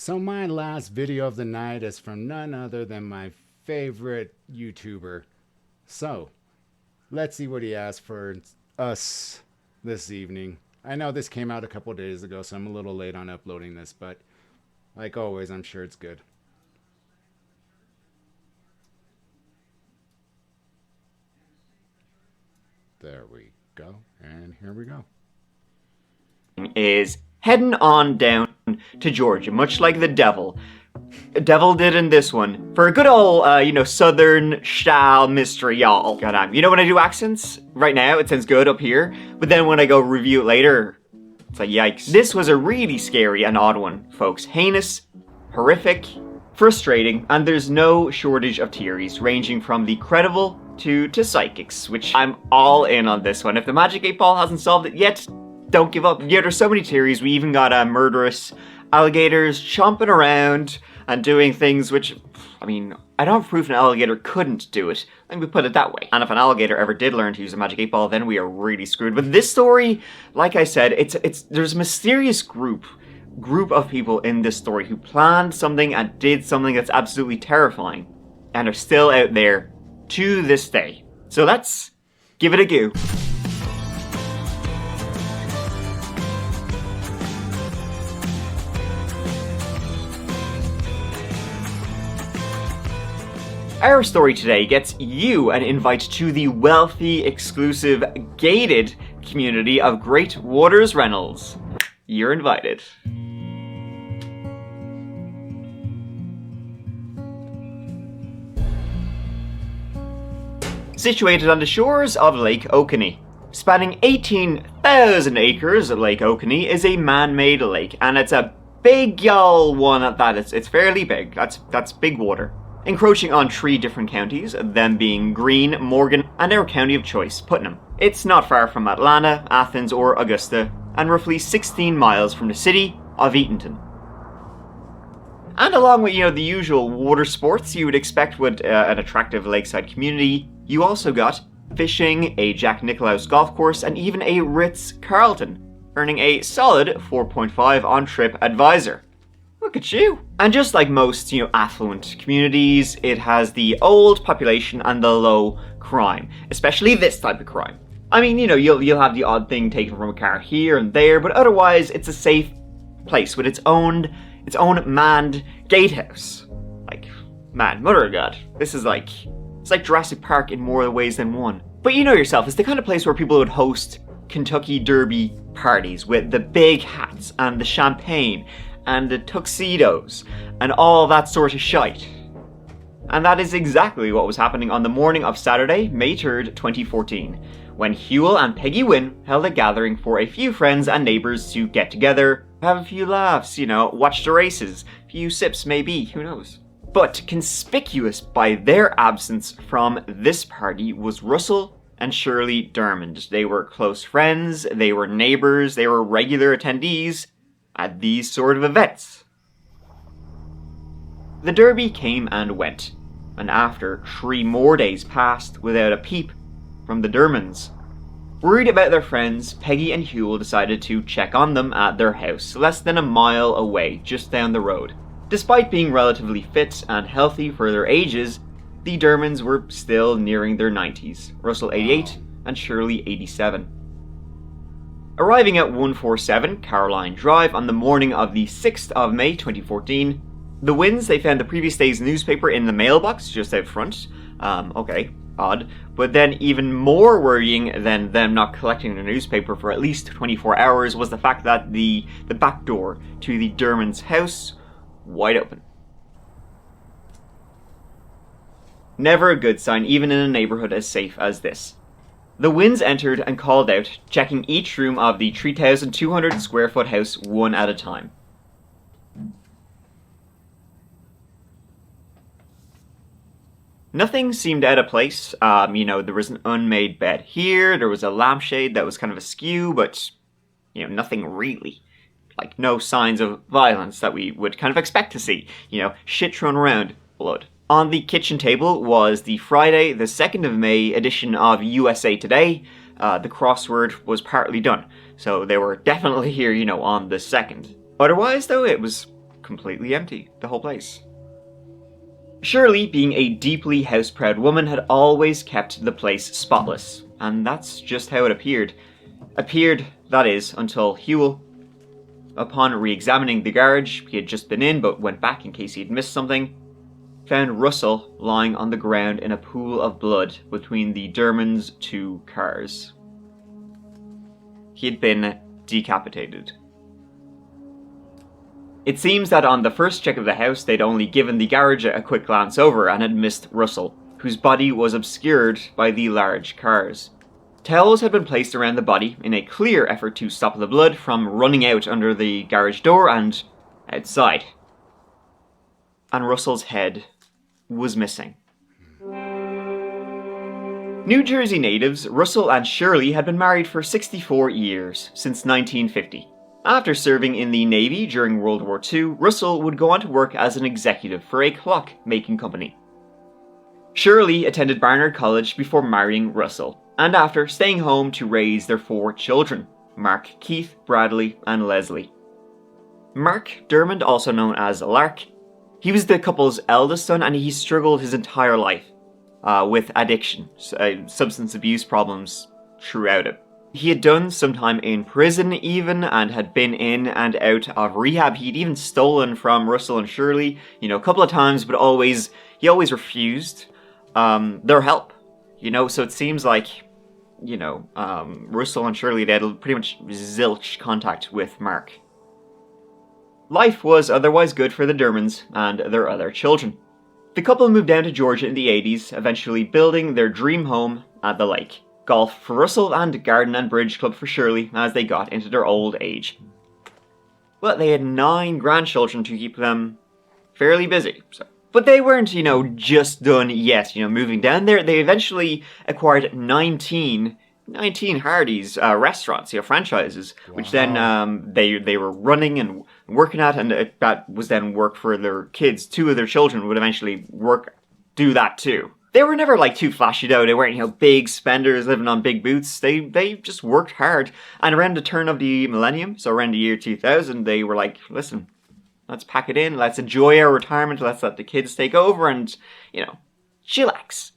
So my last video of the night is from none other than my favorite YouTuber. So, let's see what he has for us this evening. I know this came out a couple days ago, so I'm a little late on uploading this, but like always, I'm sure it's good. There we go, and here we go. Is heading on down to Georgia, much like the devil. Devil did in this one. For a good old, southern style mystery, y'all. God, you know when I do accents? Right now, it sounds good up here. But then when I go review it later, it's like, yikes. This was a really scary and odd one, folks. Heinous, horrific, frustrating, and there's no shortage of theories, ranging from the credible to psychics, which I'm all in on this one. If the Magic 8 Ball hasn't solved it yet, don't give up. Yeah, there's so many theories. We even got murderous alligators chomping around and doing things which, I mean, I don't have proof an alligator couldn't do it. Let me put it that way. And if an alligator ever did learn to use a Magic 8 Ball, then we are really screwed. But this story, like I said, there's a mysterious group of people in this story who planned something and did something that's absolutely terrifying and are still out there to this day. So let's give it a go. Our story today gets you an invite to the wealthy, exclusive, gated community of Great Waters Reynolds. You're invited. Situated on the shores of Lake Oconee. Spanning 18,000 acres, Lake Oconee is a man-made lake, and it's a big y'all one at that. It's fairly big. That's big water. Encroaching on 3 different counties, them being Greene, Morgan, and our county of choice, Putnam. It's not far from Atlanta, Athens, or Augusta, and roughly 16 miles from the city of Eatonton. And along with, the usual water sports you would expect with an attractive lakeside community, you also got fishing, a Jack Nicklaus golf course, and even a Ritz-Carlton, earning a solid 4.5 on TripAdvisor. Look at you. And just like most, affluent communities, it has the old population and the low crime, especially this type of crime. I mean, you'll have the odd thing taken from a car here and there, but otherwise it's a safe place with its own manned gatehouse. Like, man, mother of God, it's like Jurassic Park in more ways than one. But you know yourself, it's the kind of place where people would host Kentucky Derby parties with the big hats and the champagne and the tuxedos and all that sort of shite. And that is exactly what was happening on the morning of Saturday, May 3rd, 2014, when Huel and Peggy Wynn held a gathering for a few friends and neighbours to get together, have a few laughs, watch the races, a few sips maybe, who knows. But conspicuous by their absence from this party was Russell and Shirley Dremonds. They were close friends, they were neighbours, they were regular attendees at these sort of events. The Derby came and went, and after 3 more days passed without a peep from the Dremonds. Worried about their friends, Peggy and Huel decided to check on them at their house, less than a mile away, just down the road. Despite being relatively fit and healthy for their ages, the Dremonds were still nearing their 90s, Russell 88 and Shirley 87. Arriving at 147 Caroline Drive on the morning of the 6th of May 2014, the Wynns, they found the previous day's newspaper in the mailbox just out front. Okay, odd. But then even more worrying than them not collecting the newspaper for at least 24 hours was the fact that the back door to the Dremonds' house wide open. Never a good sign, even in a neighborhood as safe as this. The Wynns entered and called out, checking each room of the 3,200 square foot house one at a time. Nothing seemed out of place. There was an unmade bed here, there was a lampshade that was kind of askew, but, nothing really. Like, no signs of violence that we would kind of expect to see. Shit thrown around, blood. On the kitchen table was the Friday, the 2nd of May edition of USA Today. The crossword was partly done, so they were definitely here, on the 2nd. Otherwise, though, it was completely empty, the whole place. Shirley, being a deeply house-proud woman, had always kept the place spotless, and that's just how it appeared. Appeared, that is, until Hewell, upon re-examining the garage he had just been in but went back in case he had missed something, found Russell lying on the ground in a pool of blood between the Dremonds' 2 cars. He had been decapitated. It seems that on the first check of the house they'd only given the garage a quick glance over and had missed Russell, whose body was obscured by the large cars. Towels had been placed around the body in a clear effort to stop the blood from running out under the garage door and outside. And Russell's head was missing. New Jersey natives, Russell and Shirley had been married for 64 years, since 1950. After serving in the Navy during World War II, Russell would go on to work as an executive for a clock-making company. Shirley attended Barnard College before marrying Russell, and after staying home to raise their 4 children, Mark, Keith, Bradley, and Leslie. Mark Dremonds, also known as Lark, he was the couple's eldest son, and he struggled his entire life with addiction, substance abuse problems throughout it. He had done some time in prison even, and had been in and out of rehab. He'd even stolen from Russell and Shirley, a couple of times, but he always refused their help. So it seems like, Russell and Shirley, they had pretty much zilch contact with Mark. Life was otherwise good for the Dremonds and their other children. The couple moved down to Georgia in the 80s, eventually building their dream home at the lake. Golf for Russell and garden and bridge club for Shirley as they got into their old age. Well, they had 9 grandchildren to keep them fairly busy. But they weren't, just done yet, moving down there. They eventually acquired 19 Hardee's restaurants, franchises, wow. Which then they were running and working at, and that was then work for their kids. 2 of their children would eventually do that too. They were never too flashy though. They weren't, big spenders living on big boots. They just worked hard. And around the turn of the millennium, so around the year 2000, they were like, listen, let's pack it in. Let's enjoy our retirement. Let's let the kids take over and, chillax.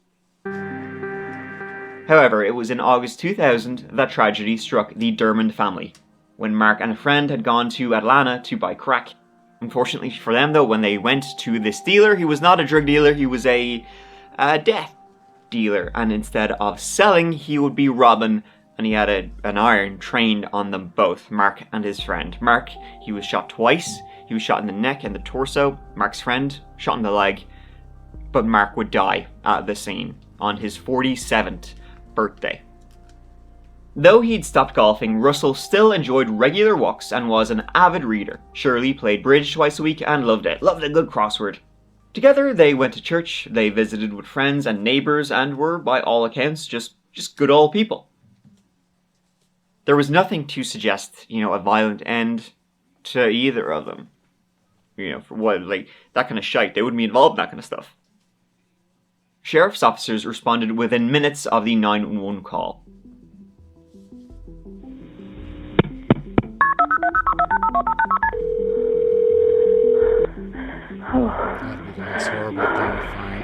However, it was in August 2000 that tragedy struck the Dremonds family, when Mark and a friend had gone to Atlanta to buy crack. Unfortunately for them though, when they went to this dealer, he was not a drug dealer, he was a death dealer, and instead of selling, he would be robbing, and he had an iron trained on them both, Mark and his friend. Mark, he was shot twice. He was shot in the neck and the torso. Mark's friend, shot in the leg, but Mark would die at the scene on his 47th birthday. Though he'd stopped golfing, Russell still enjoyed regular walks and was an avid reader. Shirley played bridge twice a week and loved a good crossword. Together, they went to church, they visited with friends and neighbours, and were, by all accounts, just good old people. There was nothing to suggest, a violent end to either of them. For what, that kind of shite, they wouldn't be involved in that kind of stuff. Sheriff's officers responded within minutes of the 911 call. That'd be the most horrible thing to find.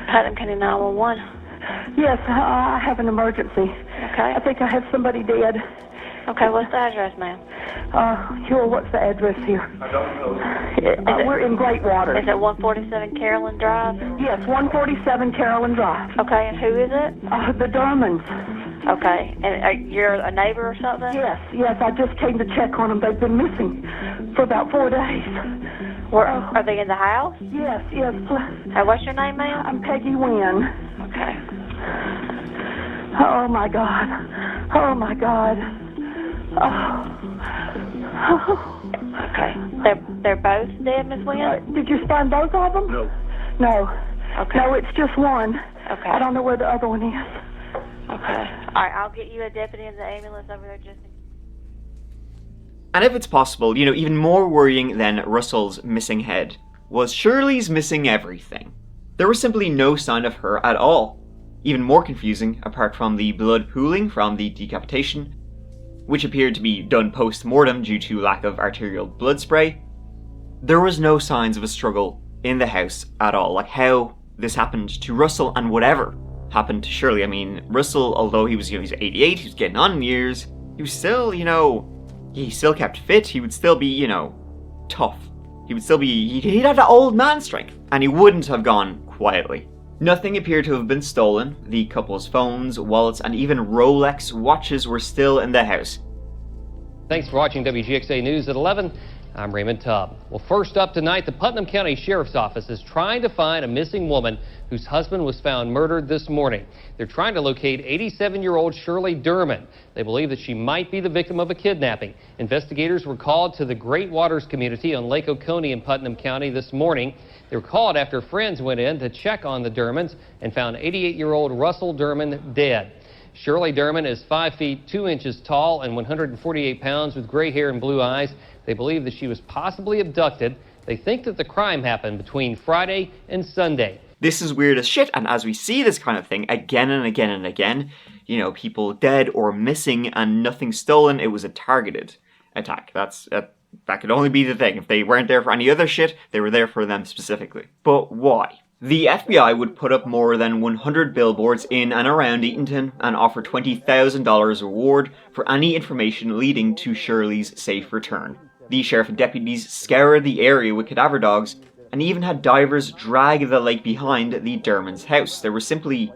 Putnam County 911. Yes, I have an emergency. Okay. I think I have somebody dead. Okay, what's the address, ma'am? Hewell, what's the address here? I don't know. We're in Greatwater. Is it 147 Carolyn Drive? Yes, 147 Carolyn Drive. Okay, and who is it? The Dremonds. Okay, and you're a neighbor or something? Yes, I just came to check on them. They've been missing for about 4 days. Are they in the house? Yes. Hey, what's your name, ma'am? I'm Peggy Wynn. Okay. Oh, my God. Okay. They're both dead, Miss Wynn? Did you find both of them? No. Okay. No, it's just one. Okay. I don't know where the other one is. Okay. All right, I'll get you a deputy in the ambulance over there just in... And if it's possible, even more worrying than Russell's missing head was Shirley's missing everything. There was simply no sign of her at all. Even more confusing, apart from the blood pooling from the decapitation, which appeared to be done post-mortem due to lack of arterial blood spray, there was no signs of a struggle in the house at all. Like how this happened to Russell and whatever happened to Shirley. I mean, Russell, although he's 88, he was getting on in years, he was still, he still kept fit, he would still be, tough. He would still be, he'd have that old man strength, and he wouldn't have gone quietly. Nothing appeared to have been stolen. The couple's phones, wallets, and even Rolex watches were still in the house. Thanks for watching WGXA News at 11. I'm Raymond Tubb. Well, first up tonight, the Putnam County Sheriff's Office is trying to find a missing woman whose husband was found murdered this morning. They're trying to locate 87-year-old Shirley Dermond. They believe that she might be the victim of a kidnapping. Investigators were called to the Great Waters community on Lake Oconee in Putnam County this morning. They were called after friends went in to check on the Dermonds and found 88-year-old Russell Dermond dead. Shirley Dermond is 5 feet 2 inches tall and 148 pounds with gray hair and blue eyes. They believe that she was possibly abducted. They think that the crime happened between Friday and Sunday. This is weird as shit, and as we see this kind of thing again and again and again, people dead or missing and nothing stolen, it was a targeted attack. That could only be the thing. If they weren't there for any other shit, they were there for them specifically. But why? The FBI would put up more than 100 billboards in and around Eatonton and offer $20,000 reward for any information leading to Shirley's safe return. The sheriff and deputies scoured the area with cadaver dogs and even had divers drag the lake behind the Dermonds' house. There was simply,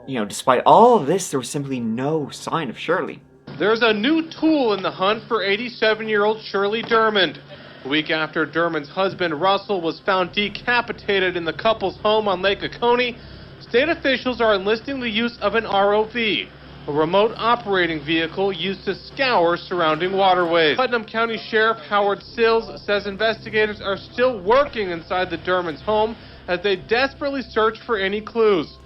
despite all of this, there was simply no sign of Shirley. There's a new tool in the hunt for 87-year-old Shirley Dermond. A week after Dermond's husband Russell was found decapitated in the couple's home on Lake Oconee, state officials are enlisting the use of an ROV, a remote operating vehicle used to scour surrounding waterways. Putnam County Sheriff Howard Sills says investigators are still working inside the Dermonds' home as they desperately search for any clues.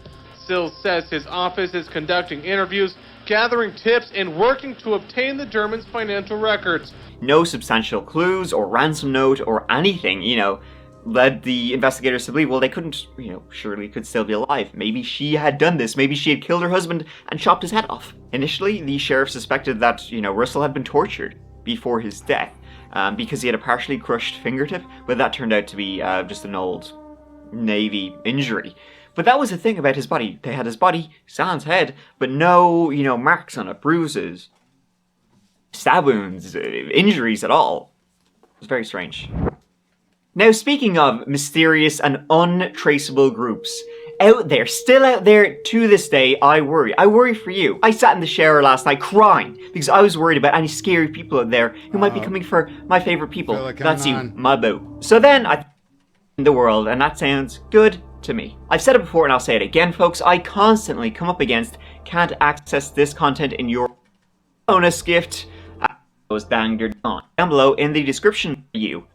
Sills says his office is conducting interviews, gathering tips, and working to obtain the Dermonds' financial records. No substantial clues or ransom note or anything, led the investigators to believe, well, they couldn't, Shirley could still be alive. Maybe she had done this. Maybe she had killed her husband and chopped his head off. Initially, the sheriff suspected that, Russell had been tortured before his death because he had a partially crushed fingertip, but that turned out to be just an old Navy injury. But that was the thing about his body. They had his body, sans head, but no, marks on it, bruises, stab wounds, injuries at all. It was very strange. Now, speaking of mysterious and untraceable groups, out there, still out there to this day, I worry. I worry for you. I sat in the shower last night crying because I was worried about any scary people out there who might be coming for my favorite people. That's you, my boo. So then I in the world, and that sounds good to me. I've said it before and I'll say it again, folks. I constantly come up against can't access this content in your bonus gift. Was banged on down below in the description for you.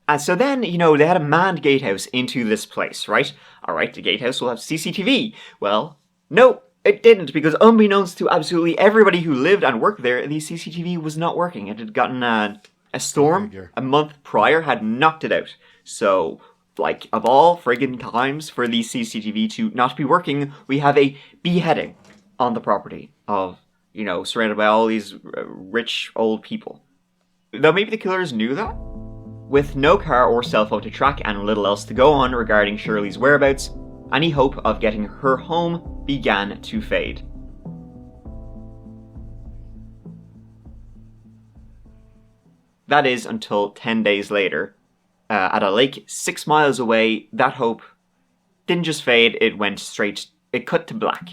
And so then, they had a manned gatehouse into this place, right? Alright, the gatehouse will have CCTV. Well, no, it didn't, because unbeknownst to absolutely everybody who lived and worked there, the CCTV was not working. It had gotten a storm a month prior, had knocked it out. So, of all friggin' times for the CCTV to not be working, we have a beheading on the property of, surrounded by all these rich old people. Though maybe the killers knew that? With no car or cell phone to track and little else to go on regarding Shirley's whereabouts, any hope of getting her home began to fade. That is until 10 days later, at a lake 6 miles away, that hope didn't just fade, it cut to black.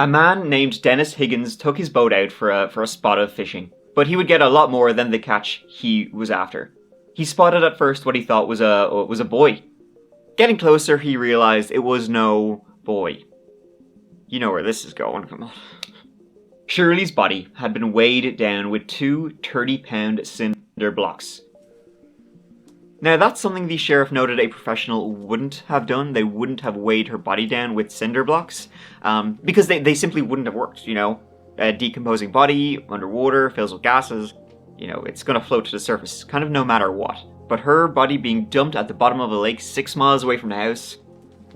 A man named Dennis Higgins took his boat out for a spot of fishing, but he would get a lot more than the catch he was after. He spotted at first what he thought was a boy. Getting closer, he realized it was no boy. You know where this is going, come on. Shirley's body had been weighed down with 2 30-pound cinder blocks. Now, that's something the sheriff noted a professional wouldn't have done. They wouldn't have weighed her body down with cinder blocks, because they simply wouldn't have worked, A decomposing body, underwater, fills with gases, it's gonna float to the surface, kind of no matter what. But her body being dumped at the bottom of a lake 6 miles away from the house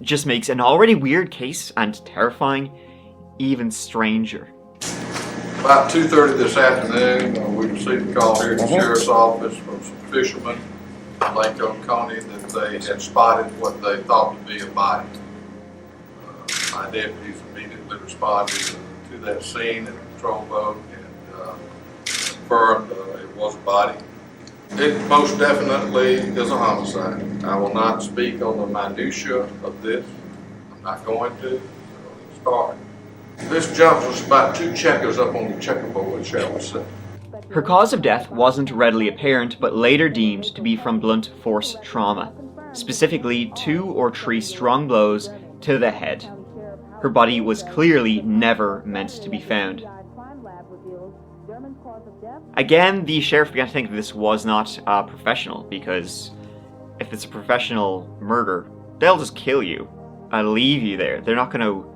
just makes an already weird case, and terrifying, even stranger. About 2:30 this afternoon, we received a call here at the sheriff's office from some fishermen in Lake Oconee that they had spotted what they thought to be a body. My deputies immediately responded to that scene in a patrol boat and confirmed it was a body. It most definitely is a homicide. I will not speak on the minutiae of this. I'm not going to. Start. This jump was about 2 checkers up on the checkerboard, shall we say. Her cause of death wasn't readily apparent, but later deemed to be from blunt force trauma, specifically 2 or 3 strong blows to the head. Her body was clearly never meant to be found. Again, the sheriff began to think this was not professional, because if it's a professional murder, they'll just kill you and leave you there. They're not going to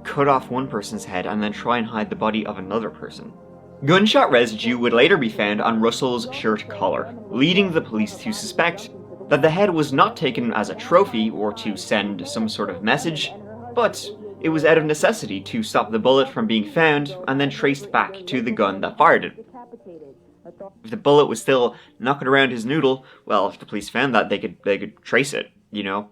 cut off one person's head and then try and hide the body of another person. Gunshot residue would later be found on Russell's shirt collar, leading the police to suspect that the head was not taken as a trophy or to send some sort of message, but it was out of necessity to stop the bullet from being found and then traced back to the gun that fired it. If the bullet was still knocking around his noodle, well, if the police found that, they could trace it, you know?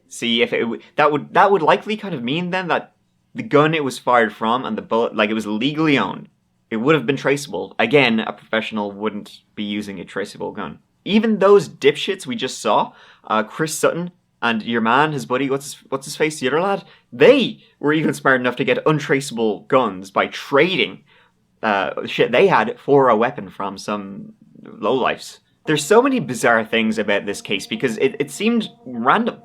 See, if that would likely kind of mean then that the gun it was fired from and the bullet, like, it was legally owned. It would have been traceable. Again, a professional wouldn't be using a traceable gun. Even those dipshits we just saw, Chris Sutton and your man, his buddy, what's his face, the other lad, they were even smart enough to get untraceable guns by trading shit they had for a weapon from some lowlifes. There's so many bizarre things about this case because it seemed random,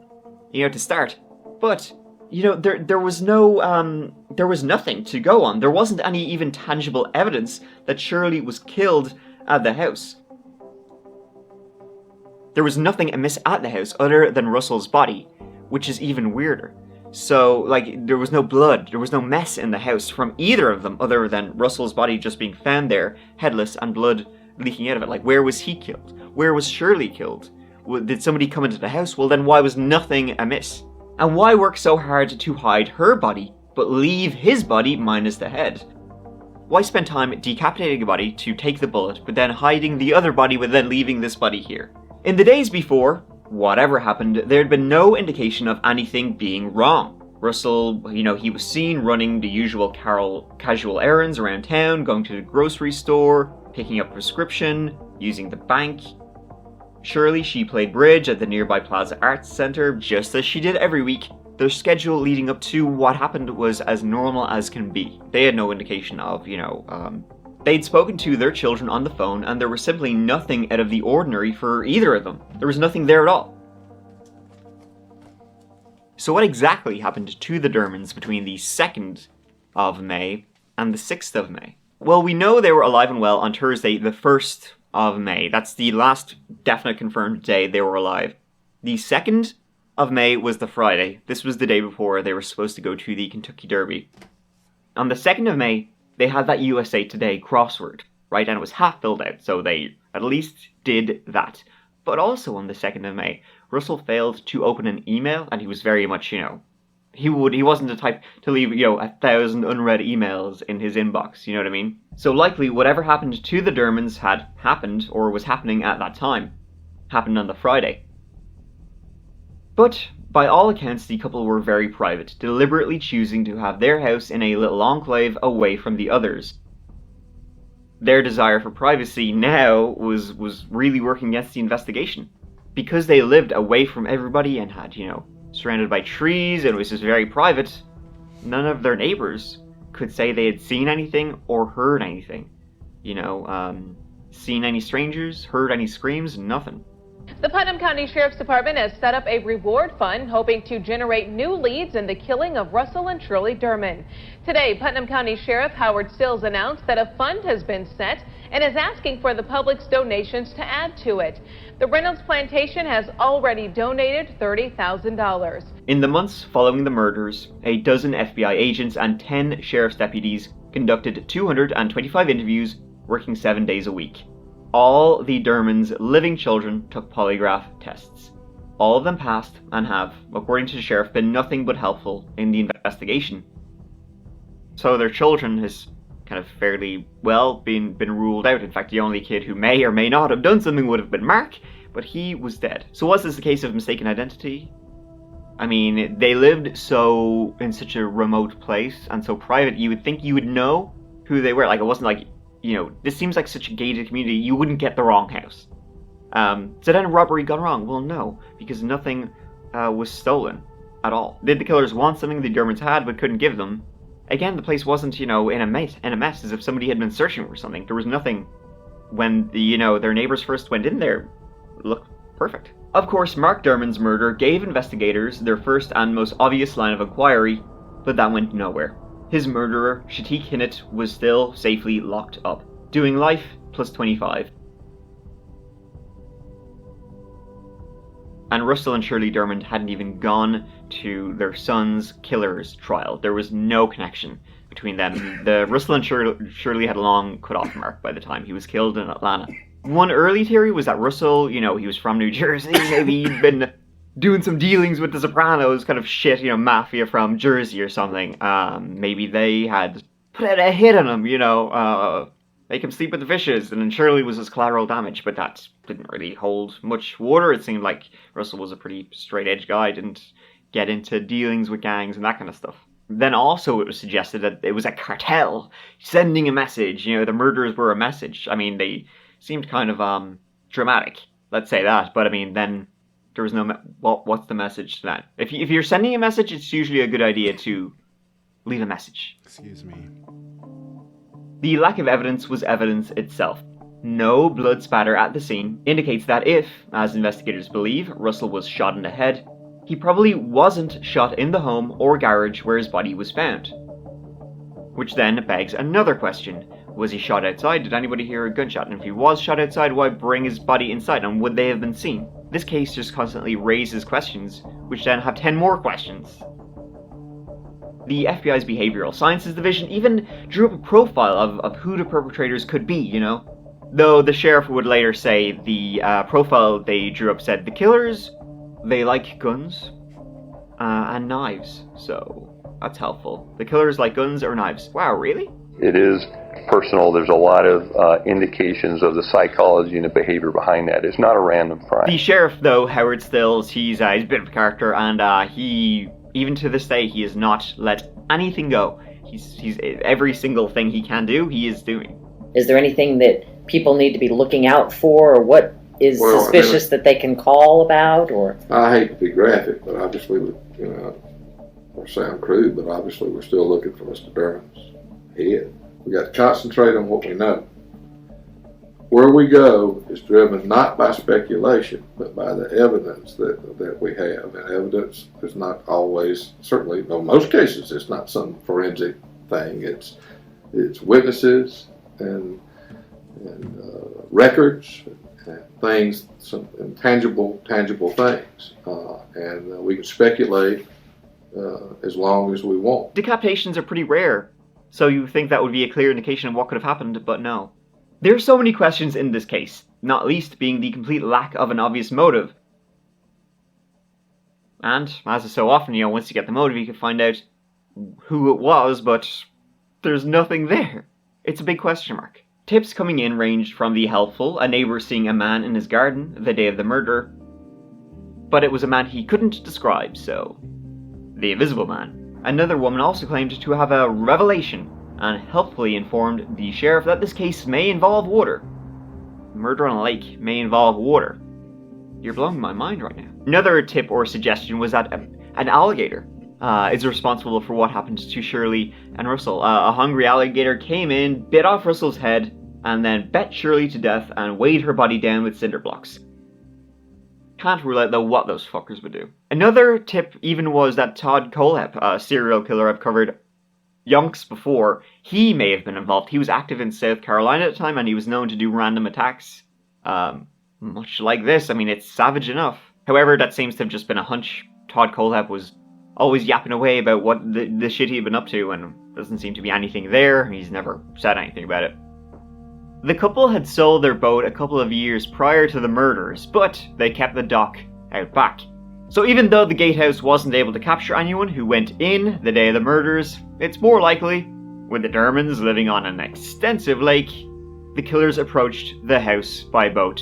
you know, to start. But you know, there was nothing to go on. There wasn't any even tangible evidence that Shirley was killed at the house. There was nothing amiss at the house other than Russell's body, which is even weirder. So, like, there was no blood, there was no mess in the house from either of them other than Russell's body just being found there, headless, and blood leaking out of it. Like, where was he killed? Where was Shirley killed? Did somebody come into the house? Well, then why was nothing amiss? And why work so hard to hide her body, but leave his body minus the head? Why spend time decapitating a body to take the bullet, but then hiding the other body, but then leaving this body here? In the days before, whatever happened, there had been no indication of anything being wrong. Russell, you know, he was seen running the usual casual errands around town, going to the grocery store, picking up prescription, using the bank. Shirley, she played bridge at the nearby Plaza Arts Centre, just as she did every week. Their schedule leading up to what happened was as normal as can be. They had no indication of, they'd spoken to their children on the phone, and there was simply nothing out of the ordinary for either of them. There was nothing there at all. So what exactly happened to the Dremonds between the 2nd of May and the 6th of May? Well, we know they were alive and well on Thursday, the 1st of May. That's the last definite confirmed day they were alive. The 2nd of May was the Friday. This was the day before they were supposed to go to the Kentucky Derby. On the 2nd of May, they had that USA Today crossword, right? And it was half filled out, so they at least did that. But also on the 2nd of May, Russell failed to open an email, and he was very much, he wasn't the type to leave, 1,000 unread emails in his inbox, you know what I mean? So likely whatever happened to the Dremonds had happened, or was happening at that time, happened on the Friday. But by all accounts, the couple were very private, deliberately choosing to have their house in a little enclave away from the others. Their desire for privacy now was really working against the investigation. Because they lived away from everybody and had, surrounded by trees and was just very private, none of their neighbors could say they had seen anything or heard anything. Seen any strangers, heard any screams, nothing. The Putnam County Sheriff's Department has set up a reward fund hoping to generate new leads in the killing of Russell and Shirley Dermond. Today, Putnam County Sheriff Howard Stills announced that a fund has been set and is asking for the public's donations to add to it. The Reynolds Plantation has already donated $30,000. In the months following the murders, a dozen FBI agents and 10 sheriff's deputies conducted 225 interviews, working 7 days a week. All the Dermonds' living children took polygraph tests. All of them passed and have, according to the sheriff, been nothing but helpful in the investigation. So their children, his kind of fairly well been ruled out. In fact, the only kid who may or may not have done something would have been Mark, but he was dead. So was this a case of mistaken identity? I mean, they lived in such a remote place and so private, you would think you would know who they were. Like, it wasn't like, this seems like such a gated community, you wouldn't get the wrong house. So then a robbery gone wrong? Well, no, because nothing was stolen at all. Did the killers want something the Dremonds had but couldn't give them? Again, the place wasn't, in a mess, as if somebody had been searching for something. There was nothing when their neighbors first went in there. It looked perfect. Of course, Mark Dremonds' murder gave investigators their first and most obvious line of inquiry, but that went nowhere. His murderer, Chpater Hinnett, was still safely locked up, doing life plus 25. And Russell and Shirley Dermond hadn't even gone to their son's killer's trial. There was no connection between them. Russell and Shirley had a long cut-off mark by the time he was killed in Atlanta. One early theory was that Russell, he was from New Jersey, maybe he'd been doing some dealings with the Sopranos, kind of shit, mafia from Jersey or something. Maybe they had put out a hit on him, make him sleep with the fishes, and then Shirley was his collateral damage, but that didn't really hold much water. It seemed like Russell was a pretty straight-edge guy, didn't get into dealings with gangs and that kind of stuff. Then also it was suggested that it was a cartel sending a message, the murderers were a message. I mean, they seemed kind of dramatic, let's say that, but I mean, then there was no, what's the message to that? If you're sending a message, it's usually a good idea to leave a message. Excuse me. The lack of evidence was evidence itself. No blood spatter at the scene indicates that if, as investigators believe, Russell was shot in the head, he probably wasn't shot in the home or garage where his body was found. Which then begs another question. Was he shot outside? Did anybody hear a gunshot? And if he was shot outside, why bring his body inside? And would they have been seen? This case just constantly raises questions, which then have 10 more questions. The FBI's Behavioral Sciences Division even drew up a profile of who the perpetrators could be, Though the sheriff would later say the profile they drew up said the killers, they like guns and knives, so that's helpful. The killers like guns or knives. Wow, really? It is personal. There's a lot of indications of the psychology and the behavior behind that. It's not a random crime. The sheriff, though, Howard Stills, he's a bit of a character, and he, even to this day, he has not let anything go. He's every single thing he can do, he is doing. Is there anything that people need to be looking out for, or what is suspicious that they can call about, or? I hate to be graphic, but obviously, or sound crude, but obviously we're still looking for Mr. Dremonds' head. We got to concentrate on what we know. Where we go is driven not by speculation, but by the evidence that we have. And evidence is not always, certainly, in most cases, it's not some forensic thing. It's witnesses and records and things, some tangible things. And we can speculate as long as we want. Decapitations are pretty rare, so you think that would be a clear indication of what could have happened, but no. There's so many questions in this case, not least being the complete lack of an obvious motive. And, as is so often, once you get the motive, you can find out who it was, but there's nothing there. It's a big question mark. Tips coming in ranged from the helpful, a neighbour seeing a man in his garden the day of the murder, but it was a man he couldn't describe, so the invisible man. Another woman also claimed to have a revelation and helpfully informed the sheriff that this case may involve water. Murder on a lake may involve water. You're blowing my mind right now. Another tip or suggestion was that an alligator is responsible for what happened to Shirley and Russell. A hungry alligator came in, bit off Russell's head, and then bet Shirley to death and weighed her body down with cinder blocks. Can't rule out though what those fuckers would do. Another tip even was that Todd Colehep, a serial killer I've covered yonks before, he may have been involved. He was active in South Carolina at the time, and he was known to do random attacks. Much like this, I mean, it's savage enough. However, that seems to have just been a hunch. Todd Colehep was always yapping away about what the shit he had been up to, and doesn't seem to be anything there. He's never said anything about it. The couple had sold their boat a couple of years prior to the murders, but they kept the dock out back. So even though the gatehouse wasn't able to capture anyone who went in the day of the murders, it's more likely With the Dremonds living on an extensive lake, the killers approached the house by boat.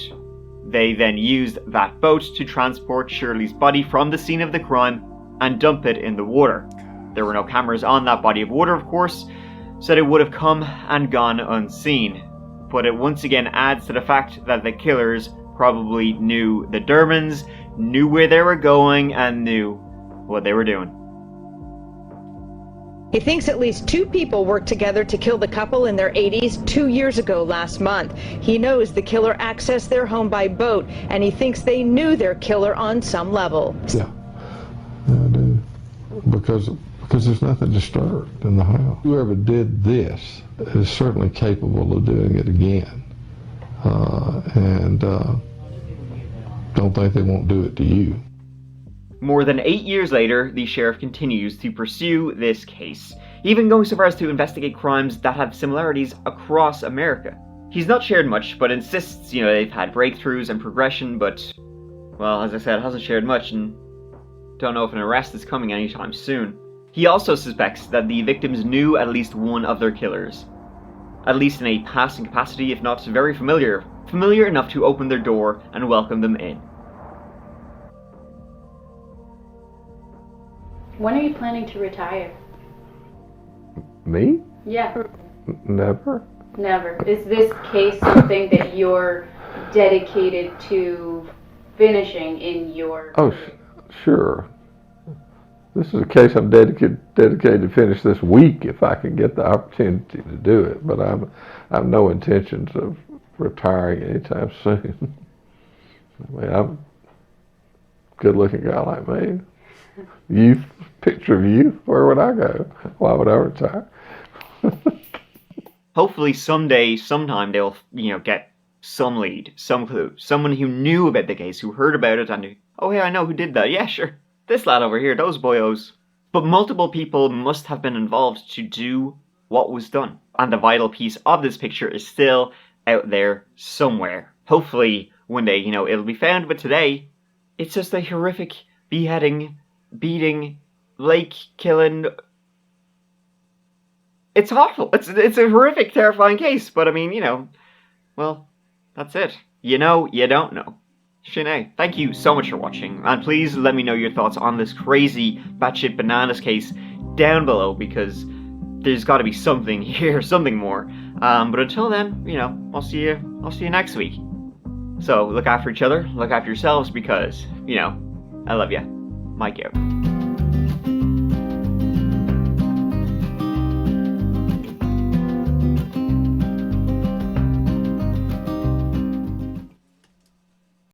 They then used that boat to transport Shirley's body from the scene of the crime and dump it in the water. There were no cameras on that body of water, of course, so it would have come and gone unseen. But it once again adds to the fact that the killers probably knew the Dremonds, knew where they were going, and knew what they were doing. He thinks at least 2 people worked together to kill the couple in their 80s 2 years ago last month. He knows the killer accessed their home by boat, and he thinks they knew their killer on some level. Yeah, I do. Because there's nothing disturbed in the house. Whoever did this is certainly capable of doing it again. And don't think they won't do it to you. More than 8 years later, the sheriff continues to pursue this case, even going so far as to investigate crimes that have similarities across America. He's not shared much, but insists, they've had breakthroughs and progression, but, well, as I said, hasn't shared much, and don't know if an arrest is coming anytime soon. He also suspects that the victims knew at least one of their killers, at least in a passing capacity, if not very familiar enough to open their door and welcome them in. When are you planning to retire? Me? Yeah. Never. Never. Is this case something that you're dedicated to finishing in your... Oh, sure. This is a case I'm dedicated to finish this week if I can get the opportunity to do it. But I have no intentions of retiring anytime soon. I mean, I'm a good-looking guy like me. You, picture of you, where would I go? Why would I retire? Hopefully someday, sometime, they'll, get some lead, some clue. Someone who knew about the case, who heard about it and knew, oh yeah, I know who did that. Yeah, sure. This lad over here, those boyos. But multiple people must have been involved to do what was done. And the vital piece of this picture is still out there somewhere. Hopefully one day, it'll be found. But today, it's just a horrific beheading, beating, lake killing. It's awful. It's a horrific, terrifying case. But I mean, well, that's it. You know, you don't know. Sinead, thank you so much for watching, and please let me know your thoughts on this crazy batshit bananas case down below, because there's got to be something here, something more. But until then, I'll see you next week. So look after each other, look after yourselves, because I love you. Mike out.